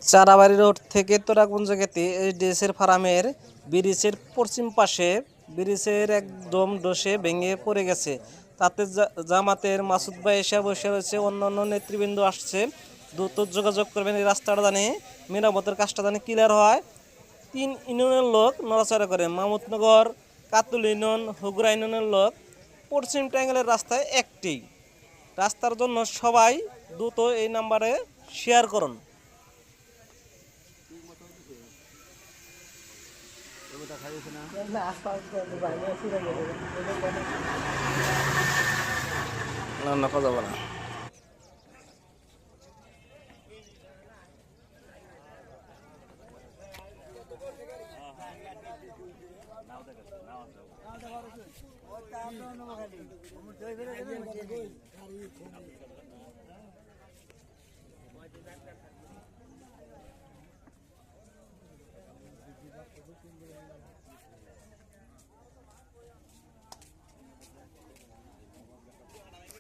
Charabari road থেকে তোরাকুঞ্জ গেতে এইচডিএসের ফার্মের ব্রিজের পশ্চিম পাশে ব্রিজের একদম ডোসে ভেঙে পড়ে গেছে। তাতে জামাতের মাসুদ ভাই এসে বসে রয়েছে, অন্যান্য নেতৃবৃন্দ আসছে। দ্রুত যোগাযোগ করবেন এই রাস্তাটা জানি মেরামতের কাজটা জানি ক্লিয়ার হয়। 3 ইউনিয়নের লোক নড়াচড়া করে, মামুদনগর, কাতুল ইউনিয়ন, হুগরা ইউনিয়নের লোক। পশ্চিম ট্রায়াঙ্গলের রাস্তায় একটি রাস্তার জন্য সবাই দ্রুত এই নাম্বারে শেয়ার করুন। না না কথা যাবে না।